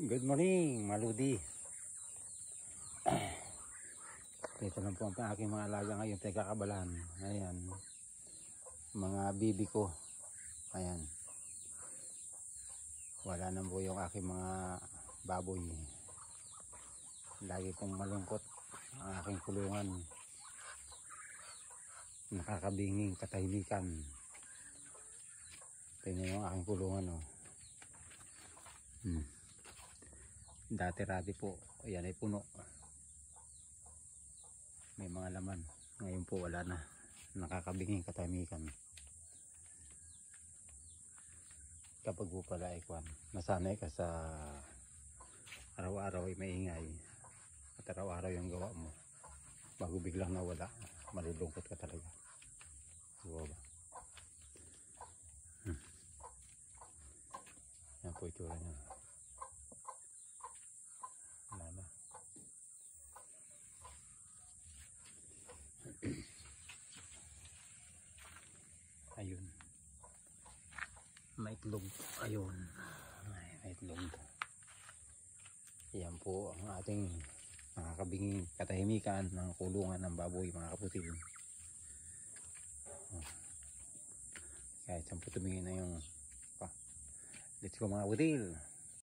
Good morning, Maludi. Ito lang po ang aking mga alaga ngayon, kakabalan. Ayan, mga bibi ko. Ayan, wala na po yung aking mga baboy. Lagi pong malungkot ang aking kulungan. Nakakabinging katahimikan. Tingnan yung aking kulungan, oh. Dati-rati po, ayan ay puno. May mga laman. Ngayon po wala na. Nakakabinging katahimikan. Kapag po pala ay nasanay ka sa araw-araw ay maingay at araw-araw yung gawa mo, bago biglang nawala, malulungkot ka talaga. Diba ba? Yan po itsura niya. Wala na. Ayun, may itlog. Ayun, may itlog. Yan po ang ating nakakabinging katahimikan ng kulungan ng baboy, mga kaputil. Kahit saan po tumingin na yung let's go, mga kaputil.